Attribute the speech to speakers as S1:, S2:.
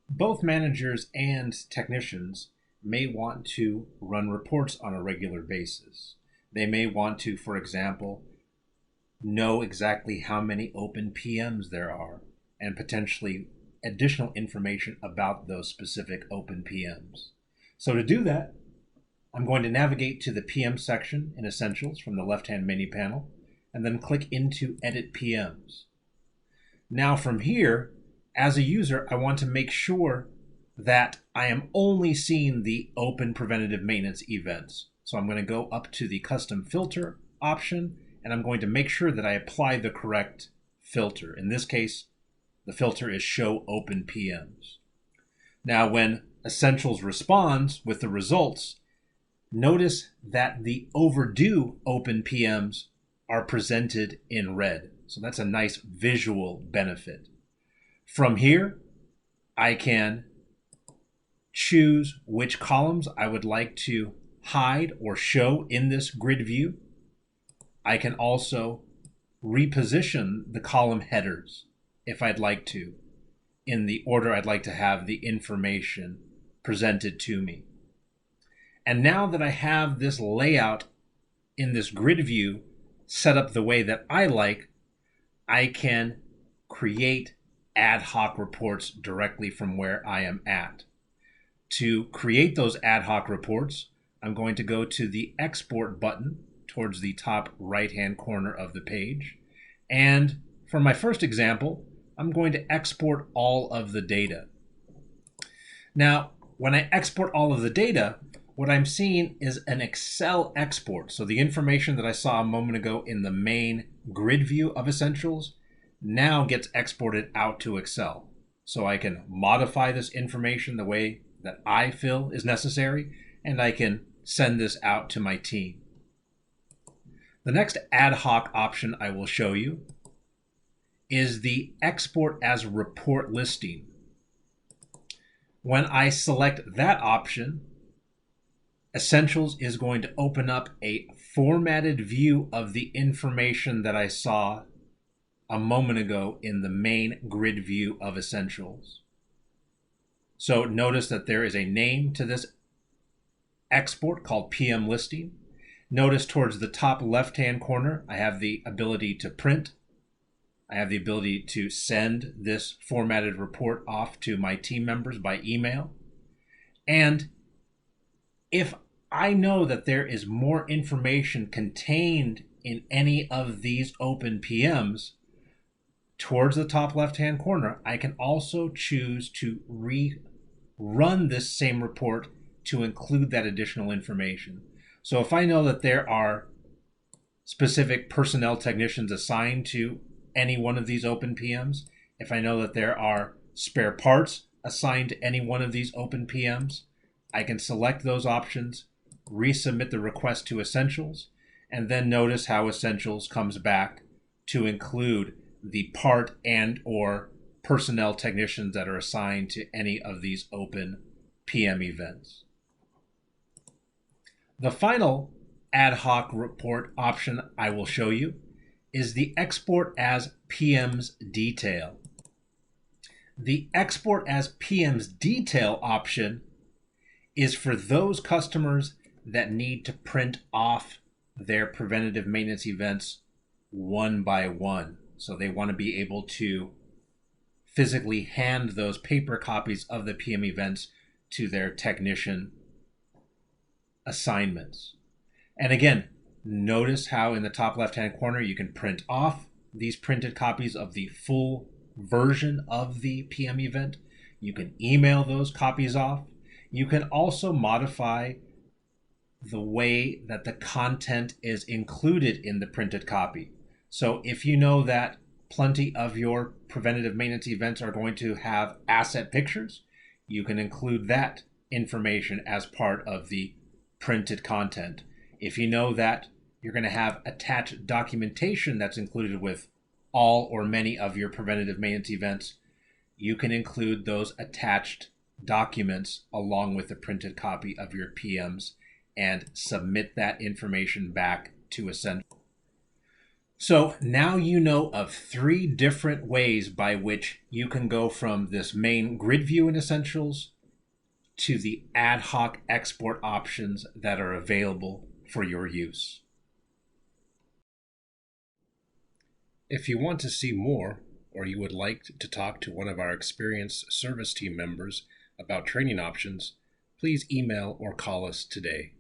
S1: Both managers and technicians may want to run reports on a regular basis. They may want to, for example, know exactly how many open PMs there are and potentially additional information about those specific open PMs. So to do that, I'm going to navigate to the PM section in Essentials from the left-hand menu panel and then click into Edit PMs. Now from here, as a user, I want to make sure that I am only seeing the open preventative maintenance events. So I'm going to go up to the custom filter option and I'm going to make sure that I apply the correct filter. In this case, the filter is show open PMs. Now when Essentials responds with the results, notice that the overdue open PMs are presented in red. So that's a nice visual benefit. From here, I can choose which columns I would like to hide or show in this grid view. I can also reposition the column headers if I'd like to, in the order I'd like to have the information presented to me. And now that I have this layout in this grid view set up the way that I like, I can create ad hoc reports directly from where I am at. To create those ad hoc reports, I'm going to go to the Export button towards the top right-hand corner of the page. And for my first example, I'm going to export all of the data. Now, when I export all of the data, what I'm seeing is an Excel export. So the information that I saw a moment ago in the main grid view of Essentials now gets exported out to Excel. So I can modify this information the way that I feel is necessary, and I can send this out to my team. The next ad hoc option I will show you is the Export as Report Listing. When I select that option, Essentials is going to open up a formatted view of the information that I saw a moment ago in the main grid view of Essentials. So notice that there is a name to this export called PM Listing. Notice towards the top left-hand corner, I have the ability to print. I have the ability to send this formatted report off to my team members by email. And if I know that there is more information contained in any of these open PMs, towards the top left-hand corner, I can also choose to rerun this same report to include that additional information. So if I know that there are specific personnel technicians assigned to any one of these open PMs, if I know that there are spare parts assigned to any one of these open PMs, I can select those options, resubmit the request to Essentials, and then notice how Essentials comes back to include the part and or personnel technicians that are assigned to any of these open PM events. The final ad hoc report option I will show you is the Export as PM's Detail. The Export as PM's Detail option is for those customers that need to print off their preventative maintenance events one by one. So they want to be able to physically hand those paper copies of the PM events to their technician assignments. And again, notice how in the top left-hand corner you can print off these printed copies of the full version of the PM event. You can email those copies off. You can also modify the way that the content is included in the printed copy. So if you know that plenty of your preventative maintenance events are going to have asset pictures, you can include that information as part of the printed content. If you know that you're going to have attached documentation that's included with all or many of your preventative maintenance events, you can include those attached documents along with the printed copy of your PMs and submit that information back to Essentials. So now you know of 3 different ways by which you can go from this main grid view in Essentials to the ad hoc export options that are available for your use. If you want to see more, or you would like to talk to one of our experienced service team members about training options, please email or call us today.